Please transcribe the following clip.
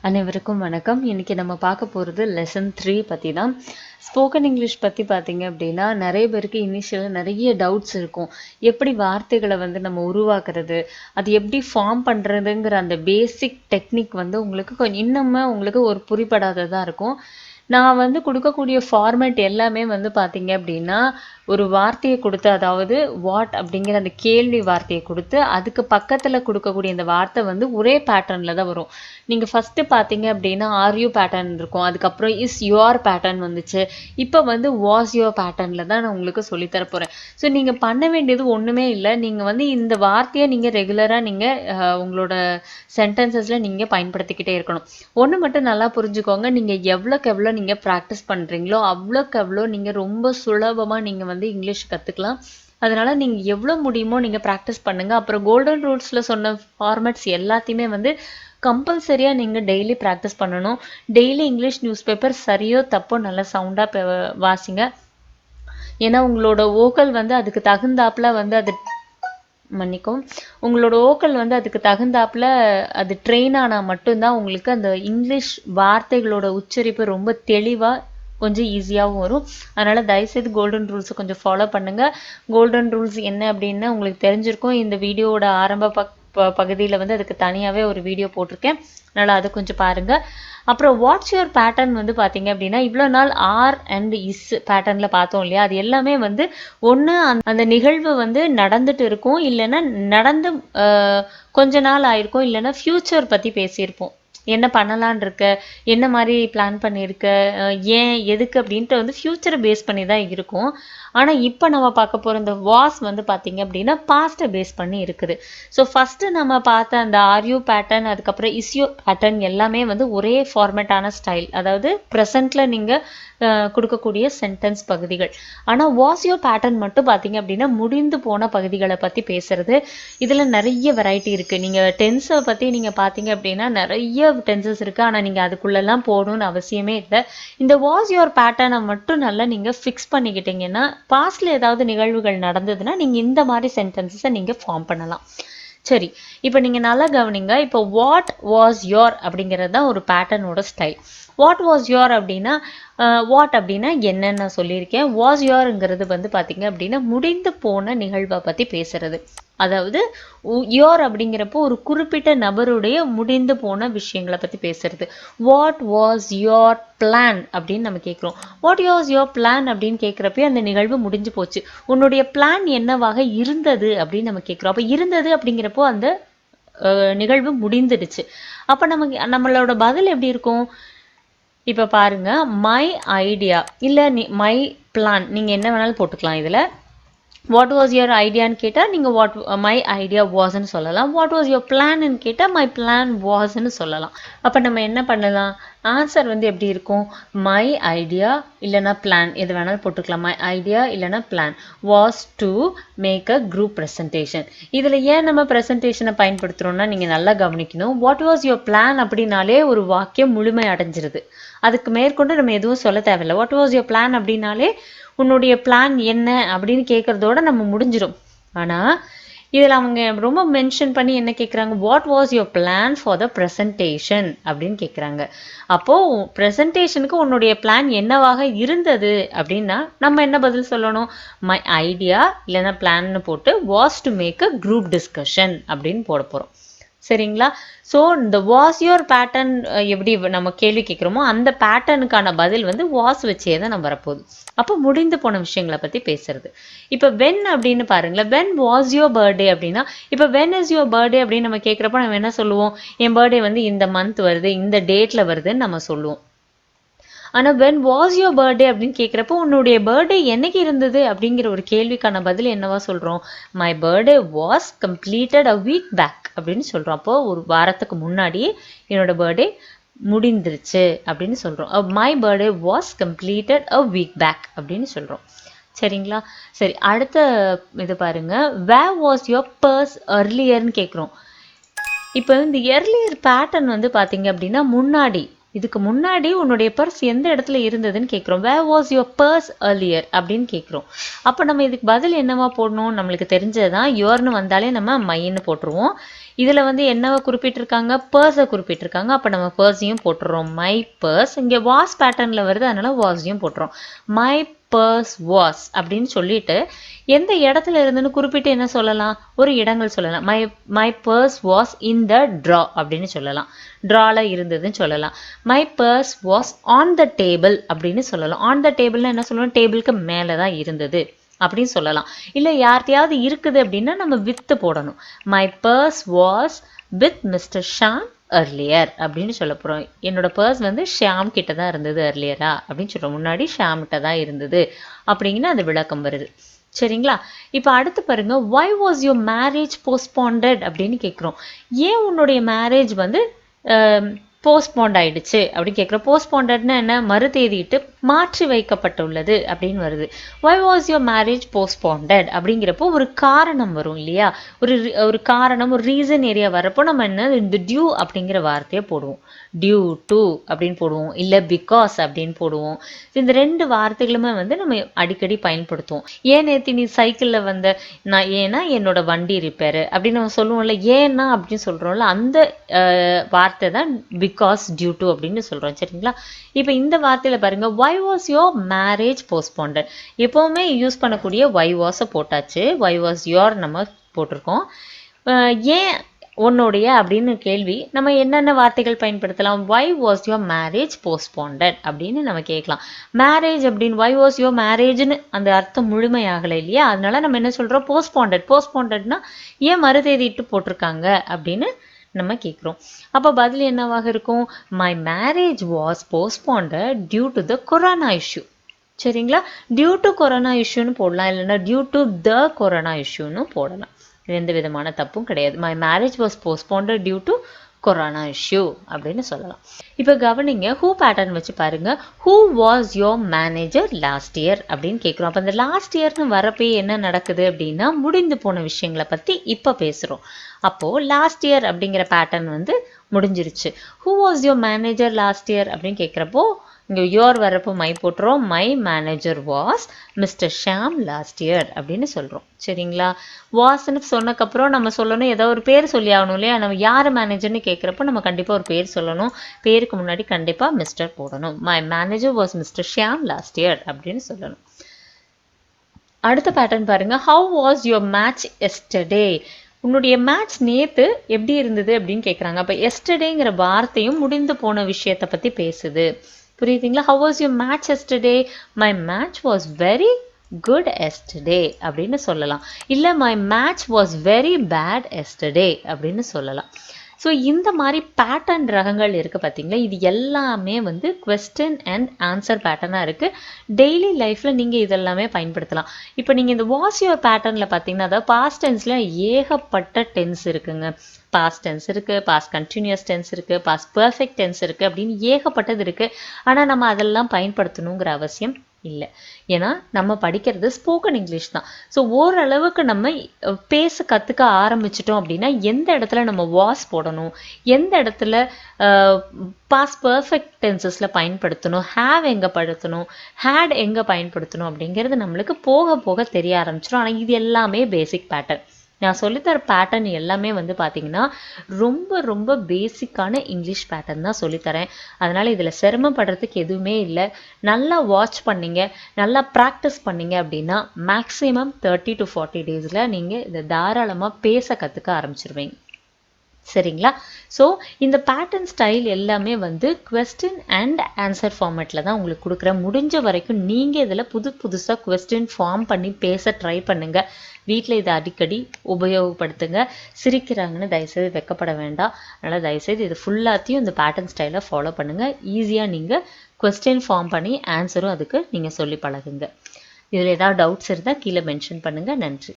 அனைவருக்கும் வணக்கம். இன்னைக்கு நம்ம பார்க்க போகிறது லெசன் 3 பற்றி தான். ஸ்போக்கன் இங்கிலீஷ் பற்றி பார்த்தீங்க அப்படின்னா நிறைய பேருக்கு இனிஷியலாக நிறைய டவுட்ஸ் இருக்கும். எப்படி வார்த்தைகளை நம்ம உருவாக்குறது, அது எப்படி ஃபார்ம் பண்ணுறதுங்கிற அந்த பேசிக் டெக்னிக் உங்களுக்கு கொஞ்சம் இன்னுமே உங்களுக்கு ஒரு புரிபடாததாக இருக்கும். நான் கொடுக்கக்கூடிய ஃபார்மேட் எல்லாமே பார்த்தீங்க அப்படின்னா ஒரு வார்த்தையை கொடுத்து, அதாவது வாட் அப்படிங்கிற அந்த கேள்வி வார்த்தையை கொடுத்து அதுக்கு பக்கத்தில் கொடுக்கக்கூடிய இந்த வார்த்தை ஒரே பேட்டர்னில் தான் வரும். நீங்கள் ஃபஸ்ட்டு பார்த்தீங்க அப்படின்னா ஆர்யூ பேட்டர்ன் இருக்கும், அதுக்கப்புறம் இஸ் யுவர் பேட்டர்ன் வந்துச்சு. இப்போ வாஸ் யுவர் பேட்டர்னில் தான் நான் உங்களுக்கு சொல்லித்தர போகிறேன். ஸோ நீங்கள் பண்ண வேண்டியது ஒன்றுமே இல்லை. நீங்கள் இந்த வார்த்தையை நீங்கள் ரெகுலராக நீங்கள் உங்களோட சென்டென்சஸில் நீங்கள் பயன்படுத்திக்கிட்டே இருக்கணும். ஒன்று மட்டும் நல்லா புரிஞ்சுக்கோங்க, நீங்கள் எவ்வளோக்கு எவ்வளோ நீங்கள் ப்ராக்டிஸ் பண்ணுறீங்களோ அவ்வளோக்கு எவ்வளோ நீங்கள் ரொம்ப சுலபமாக நீங்கள் இங்கிலீஷ் கற்றுக்கலாம். அதனால் நீங்கள் எவ்வளோ முடியுமோ நீங்கள் ப்ராக்டிஸ் பண்ணுங்கள். அப்புறம் கோல்டன் ரூல்ஸில் சொன்ன ஃபார்மேட்ஸ் எல்லாத்தையுமே கம்பல்சரியாக நீங்கள் டெய்லி ப்ராக்டிஸ் பண்ணணும். டெய்லி இங்கிலீஷ் நியூஸ் பேப்பர் சரியோ தப்போ நல்லா சவுண்டாக வாசிங்க. ஏன்னா உங்களோட ஓக்கல் அதுக்கு தகுந்தாப்பில் அது மன்னிக்கும், உங்களோட ஓக்கல் அதுக்கு தகுந்தாப்பில் அது ட்ரெயின் ஆனால் மட்டும்தான் உங்களுக்கு அந்த இங்கிலீஷ் வார்த்தைகளோட உச்சரிப்பு ரொம்ப தெளிவாக கொஞ்சம் ஈஸியாகவும் வரும். அதனால் தயவுசெய்து கோல்டன் ரூல்ஸை கொஞ்சம் ஃபாலோ பண்ணுங்கள். கோல்டன் ரூல்ஸ் என்ன அப்படின்னு உங்களுக்கு தெரிஞ்சிருக்கும். இந்த வீடியோவோட ஆரம்ப பகுதியில் அதுக்கு தனியாகவே ஒரு வீடியோ போட்டிருக்கேன், அதனால் அதை கொஞ்சம் பாருங்கள். அப்புறம் வாட்ஸ் யுவர் பேட்டர்ன் பார்த்தீங்க அப்படின்னா இவ்வளோ நாள் ஆர் அண்ட் இஸ் பேட்டர்னில் பார்த்தோம் இல்லையா, அது எல்லாமே ஒன்று அந்த நிகழ்வு நடந்துட்டு இருக்கும், இல்லைன்னா நடந்து கொஞ்ச நாள் ஆயிருக்கும், இல்லைன்னா ஃப்யூச்சர் பற்றி பேசியிருப்போம். என்ன பண்ணலான் இருக்க, என்ன மாதிரி பிளான் பண்ணியிருக்க, ஏன் எதுக்கு அப்படின்ட்டு ஃப்யூச்சரை பேஸ் பண்ணி தான் இருக்கும். ஆனால் இப்போ நம்ம பார்க்க போகிற இந்த வாஸ் பார்த்தீங்க அப்படின்னா பாஸ்ட்டை பேஸ் பண்ணி இருக்குது. ஸோ ஃபஸ்ட்டு நம்ம பார்த்த அந்த ஆர்யூ பேட்டர்ன், அதுக்கப்புறம் இஸ்யூ பேட்டர்ன் எல்லாமே ஒரே ஃபார்மேட்டான ஸ்டைல், அதாவது ப்ரெசண்ட்டில் நீங்கள் கொடுக்கக்கூடிய சென்டென்ஸ் பகுதிகள். ஆனால் வாஸ்யோ பேட்டர்ன் மட்டும் பார்த்தீங்க அப்படின்னா முடிந்து போன பகுதிகளை பற்றி பேசுறது. இதில் நிறைய வெரைட்டி இருக்குது. நீங்கள் டென்ஸை பற்றி நீங்கள் பார்த்தீங்க அப்படின்னா நிறைய டென்சஸ் இருக்குது, ஆனால் நீங்கள் அதுக்குள்ளெல்லாம் போகணும்னு அவசியமே இல்லை. இந்த வாஸ்யோர் பேட்டர்னை மட்டும் நல்லா நீங்கள் ஃபிக்ஸ் பண்ணிக்கிட்டீங்கன்னா பாஸ்டில் ஏதாவது நிகழ்வுகள் நடந்ததுன்னா நீங்கள் இந்த மாதிரி சென்டென்சஸை நீங்கள் ஃபார்ம் பண்ணலாம். சரி, இப்போ நீங்கள் நல்லா கவனிங்க. இப்போ வாட் வாஸ் யோர் அப்படிங்கிறது தான் ஒரு பேட்டர்னோட ஸ்டைல். வாட் வாஸ் யோர் அப்படின்னா வாட் அப்படின்னா என்னன்னு நான் சொல்லியிருக்கேன். வாஸ் யோருங்கிறது பார்த்தீங்க அப்படின்னா முடிந்து போன நிகழ்வை பற்றி பேசுறது. அதாவது யோர் அப்படிங்கிறப்போ ஒரு குறிப்பிட்ட நபருடைய முடிந்து போன விஷயங்களை பற்றி பேசுறது. வாட் வாஸ் யோர் பிளான் அப்படின்னு நம்ம கேட்குறோம். வாட் வாஸ் யோர் பிளான் அப்படின்னு கேட்குறப்ப அந்த நிகழ்வு முடிஞ்சு போச்சு. உன்னுடைய பிளான் என்னவாக இருந்தது அப்படின்னு நம்ம கேட்குறோம். அப்போ இருந்தது அப்படிங்கிறப்போ அந்த நிகழ்வு முடிந்துடுச்சு. அப்போ நம்மளோட பதில் எப்படி இருக்கும்? இப்போ பாருங்க, மை ஐடியா இல்லை மை பிளான், நீங்கள் என்ன வேணாலும் போட்டுக்கலாம். இதில் வாட் வாஸ் யுவர் ஐடியான்னு கேட்டால் நீங்கள் வாட் மை ஐடியா வாஸ்ன்னு சொல்லலாம். வாட் வாஸ் யுவர் பிளான்னு கேட்டால் மை பிளான் வாஸ்ன்னு சொல்லலாம். அப்போ நம்ம என்ன பண்ணலாம்? ஆன்சர் எப்படி இருக்கும்? மை ஐடியா இல்லைனா பிளான், எது வேணாலும் போட்டுக்கலாம். மை ஐடியா இல்லைனா plan was to make a group presentation. இதில் ஏன் நம்ம ப்ரெசன்டேஷனை பயன்படுத்துகிறோம்னா நீங்கள் நல்லா கவனிக்கணும். வாட் வாஸ் யுவர் பிளான் அப்படின்னாலே ஒரு வாக்கியம் முழுமை அடைஞ்சிருது. அதுக்கு மேற்கொண்டு நம்ம எதுவும் சொல்ல தேவையில்லை. வாட் வாஸ் யுவர் பிளான் அப்படின்னாலே உன்னுடைய பிளான் என்ன அப்படின்னு கேட்குறதோட நம்ம முடிஞ்சிடும். ஆனால் இதில் அவங்க ரொம்ப மென்ஷன் பண்ணி என்ன கேட்குறாங்க? What was your plan for the presentation அப்படின்னு கேட்குறாங்க. அப்போது ப்ரெசன்டேஷனுக்கு உன்னுடைய பிளான் என்னவாக இருந்தது அப்படின்னா நம்ம என்ன பதில் சொல்லணும்? மை ஐடியா இல்லைன்னா பிளான்னு போட்டு was to make a group discussion அப்படின்னு போட போகிறோம். சரிங்களா? ஸோ இந்த வாஸ் யோர் பேட்டர்ன் எப்படி நம்ம கேள்வி கேட்குறோமோ அந்த பேட்டர்னுக்கான பதில் வாஸ் வச்சே தான் நம்ம வரப்போகுது. அப்போ முடிந்து போன விஷயங்களை பற்றி பேசுறது. இப்போ வென் அப்படின்னு பாருங்களேன். வென் வாஸ் யோர் பர்த்டே அப்படின்னா, இப்போ வென் இஸ் யோர் பர்த்டே அப்படின்னு நம்ம கேட்குறப்ப நம்ம என்ன சொல்லுவோம்? என் பர்த்டே இந்த மந்த் வருது, இந்த டேட்டில் வருதுன்னு நம்ம சொல்லுவோம். ஆனால் வென் வாஸ் யோர் பர்த்டே அப்படின்னு கேட்குறப்போ உன்னுடைய பர்த்டே என்னைக்கு இருந்தது அப்படிங்கிற ஒரு கேள்விக்கான பதில் என்னவா சொல்கிறோம்? My birthday was completed a week back அப்படின்னு சொல்கிறோம். அப்போது ஒரு வாரத்துக்கு முன்னாடி என்னோட பர்த்டே முடிந்துருச்சு அப்படின்னு சொல்கிறோம். My birthday was completed a week back அப்படின்னு சொல்கிறோம். சரிங்களா? சரி, அடுத்த இது பாருங்க. வேர் வாஸ் யோர் பர்ஸ் earlierன்னு கேட்குறோம். இப்போ இந்த எர்லியர் பேட்டர்ன் பார்த்தீங்க அப்படின்னா முன்னாடி இதுக்கு முன்னாடி உன்னுடைய பர்ஸ் எந்த இடத்துல இருந்ததுன்னு கேட்குறோம். Where was your purse earlier அப்படின்னு கேட்குறோம். அப்போ நம்ம இதுக்கு பதில் என்னவா போடணும்? நம்மளுக்கு தெரிஞ்சதுதான் யுவர்னு வந்தாலே நம்ம மைன்னு போட்டுருவோம். இதில் வந்து என்னவா குறிப்பிட்டிருக்காங்க? பர்ஸை குறிப்பிட்டிருக்காங்க. அப்போ நம்ம பர்ஸையும் போட்டுடுறோம். மை பர்ஸ் இங்கே வாஸ் பேட்டர்னில் வருது, அதனால வாஸையும் போட்டுறோம். மை பர்ஸ் வாஸ் அப்படின்னு சொல்லிட்டு எந்த இடத்துல இருந்துன்னு குறிப்பிட்டு என்ன சொல்லலாம்? ஒரு இடங்கள் சொல்லலாம். My purse was in the draw அப்படின்னு சொல்லலாம். ட்ரால இருந்ததுன்னு சொல்லலாம். My purse was on the table அப்படின்னு சொல்லலாம். ஆன் த டேபிள்னா என்ன சொல்லணும்? டேபிளுக்கு மேலே தான் இருந்தது அப்படின்னு சொல்லலாம். இல்லை யார்கிட்டயாவது இருக்குது அப்படின்னா நம்ம வித்து போடணும். My purse was with mister Sham earlier அப்படின்னு சொல்ல போகிறோம். என்னோட பர்ஸ் வந்து ஷியாம் கிட்ட தான் இருந்தது earlier-ஆ அப்படின்னு சொல்கிறோம். முன்னாடி ஷியாம்கிட்ட தான் இருந்தது அப்படிங்கிற அது விளக்கம் வருது. சரிங்களா? இப்போ அடுத்து பாருங்க, why was your marriage postponed அப்படின்னு கேட்குறோம். ஏன் உன்னுடைய மேரேஜ் வந்து போஸ்ட்போண்ட் ஆயிடுச்சு அப்படின்னு கேட்குறோம். போஸ்ட்போண்டட்னா என்ன? மறுதேதிட்டு மாற்றி வைக்கப்பட்டுள்ளது அப்படின்னு வருது. why was your marriage postponed அப்படிங்கிறப்போ ஒரு காரணம் வரும் இல்லையா? ஒரு காரணம், ஒரு ரீசன் ஏரியா வரப்போ நம்ம என்ன இந்த டியூ அப்படிங்கிற வார்த்தையை போடுவோம். டியூ டு அப்படின்னு போடுவோம், இல்லை பிகாஸ் அப்படின்னு போடுவோம். இந்த ரெண்டு வார்த்தைகளுமே வந்து நம்ம அடிக்கடி பயன்படுத்துவோம். ஏன் நேற்று நீ சைக்கிளில் வந்த? நான் ஏன்னா என்னோட வண்டி ரிப்பேரு அப்படின்னு நம்ம சொல்லுவோம்ல. ஏன்னா அப்படின்னு சொல்கிறோம்ல, அந்த வார்த்தை தான் பிகாஸ், டியூ டு அப்படின்னு சொல்கிறோம். சரிங்களா? இப்போ இந்த வார்த்தையில் பாருங்க, why was your marriage postponed. எப்போவுமே யூஸ் பண்ணக்கூடிய why was-அ போட்டாச்சு. why was your நம்ம போட்டிருக்கோம். ஏன் உன்னுடைய அப்படின்னு கேள்வி நம்ம என்னென்ன வார்த்தைகள் பயன்படுத்தலாம்? why was your marriage postponed அப்படின்னு நம்ம கேட்கலாம். மேரேஜ் அப்படின்னு why was your marriage-ன்னு அந்த அர்த்தம் முழுமையாகலை இல்லையா? அதனால நம்ம என்ன சொல்கிறோம்? போஸ்ட்போண்டட். போஸ்ட்போண்டட்னா ஏன் மறுதேதிட்டு போட்டிருக்காங்க அப்படின்னு நம்ம கேட்குறோம். அப்போ பதில் என்னவாக இருக்கும்? My marriage was postponed due to the corona issue. சரிங்களா? டியூ டு கொரோனா இஷ்யூன்னு போடலாம், இல்லைன்னா டியூ டு த கொரோனா இஷ்யூன்னு போடலாம். எந்த விதமான தப்பும் கிடையாது. My marriage was postponed due to corona issue அப்படின்னு சொல்லலாம். இப்போ கவனிங்க, ஹூ பேட்டர்ன் வச்சு பாருங்க. Who was your manager last year அப்படின்னு கேட்குறோம். அப்போ இந்த லாஸ்ட் இயர்னு வரப்பே என்ன நடக்குது அப்படின்னா முடிந்து போன விஷயங்களை பற்றி இப்போ பேசுகிறோம். அப்போது லாஸ்ட் இயர் அப்படிங்கிற பேட்டர்ன் வந்து முடிஞ்சிருச்சு. Who was your manager last year அப்படின்னு கேட்குறப்போ இங்கே யோர் வரப்போ மை போட்டுறோம். My manager was mister Sham last year அப்படின்னு சொல்கிறோம். சரிங்களா? வாஸ்ன்னு சொன்னக்கப்புறம் நம்ம சொல்லணும், ஏதோ ஒரு பேர் சொல்லி ஆகணும் இல்லையா? நம்ம யார் மேனேஜர்னு கேட்குறப்போ நம்ம கண்டிப்பாக ஒரு பேர் சொல்லணும். பேருக்கு முன்னாடி கண்டிப்பாக மிஸ்டர் போடணும். My manager was mister Sham last year அப்படின்னு சொல்லணும். அடுத்த பேட்டர்ன் பாருங்க, how was your match yesterday. உன்னுடைய மேட்ச் நேற்று எப்படி இருந்தது அப்படின்னு கேட்குறாங்க. அப்போ எஸ்டர்டேங்கிற வார்த்தையும் முடிந்து போன விஷயத்தை பற்றி பேசுது. புரியுதுங்களா? How was your match yesterday? My match was very good yesterday அப்படின்னு சொல்லலாம். இல்லை my match was very bad yesterday அப்படின்னு சொல்லலாம். ஸோ இந்த மாதிரி பேட்டர்ன் ரகங்கள் இருக்குது பார்த்தீங்களா? இது எல்லாமே வந்து கொஸ்டின் அண்ட் ஆன்சர் பேட்டர்னாக இருக்குது. டெய்லி லைஃப்பில் நீங்கள் இதெல்லாமே பயன்படுத்தலாம். இப்போ நீங்கள் இந்த வாஸ் யுவர் பேட்டர்னில் பார்த்தீங்கன்னா, அதாவது பாஸ்ட் டென்ஸில் ஏகப்பட்ட டென்ஸ் இருக்குங்க. பாஸ்ட் டென்ஸ் இருக்குது, பாஸ்ட் கண்டினியூஸ் டென்ஸ் இருக்குது, பாஸ்ட் பர்ஃபெக்ட் டென்ஸ் இருக்குது அப்படின்னு ஏகப்பட்டது இருக்குது. ஆனால் நம்ம அதெல்லாம் பயன்படுத்தணுங்கிற அவசியம் இல்லை. ஏன்னா நம்ம படிக்கிறது ஸ்போக்கன் இங்கிலீஷ் தான். ஸோ ஓரளவுக்கு நம்ம பேச கற்றுக்க ஆரம்பிச்சிட்டோம் அப்படின்னா எந்த இடத்துல நம்ம வாஸ் போடணும், எந்த இடத்துல பாஸ்ட் பர்ஃபெக்ட் டென்சஸில் பயன்படுத்தணும், ஹேவ் எங்கே படுத்தணும், ஹேட் எங்கே பயன்படுத்தணும் அப்படிங்கிறது நம்மளுக்கு போக போக தெரிய ஆரம்பிச்சிடும். ஆனால் இது எல்லாமே பேசிக் பேட்டர்ன். நான் சொல்லித்தர பேட்டர்ன் எல்லாமே வந்து பார்த்தீங்கன்னா ரொம்ப ரொம்ப பேசிக்கான இங்கிலீஷ் பேட்டர்ன் தான் சொல்லித்தரேன். அதனால் இதில் சிரமப்படுறதுக்கு எதுவுமே இல்லை. நல்லா வாட்ச் பண்ணிங்க, நல்லா ப்ராக்டிஸ் பண்ணிங்க அப்படின்னா மேக்ஸிமம் 30 to 40 டேஸில் நீங்கள் இதை தாராளமாக பேச கற்றுக்க ஆரம்பிச்சிருவீங்க. சரிங்களா? ஸோ இந்த பேட்டர்ன் ஸ்டைல் எல்லாமே வந்து கொஸ்டின் அண்ட் ஆன்சர் ஃபார்மேட்டில் தான் உங்களுக்கு கொடுக்குறேன். முடிஞ்ச வரைக்கும் நீங்கள் இதில் புதுசாக கொஸ்டின் ஃபார்ம் பண்ணி பேச ட்ரை பண்ணுங்கள். வீட்டில் இதை அடிக்கடி உபயோகப்படுத்துங்க. சிரிக்கிறாங்கன்னு தயவுசெய்து வெக்கப்பட வேண்டாம். அதனால் தயவுசெய்து இது ஃபுல்லாத்தையும் இந்த பேட்டர்ன் ஸ்டைலை ஃபாலோ பண்ணுங்கள். ஈஸியாக நீங்கள் கொஸ்டின் ஃபார்ம் பண்ணி ஆன்சரும் அதுக்கு நீங்கள் சொல்லி பழகுங்க. இதில் ஏதாவது டவுட்ஸ் இருந்தால் கீழே மென்ஷன் பண்ணுங்கள். நன்றி.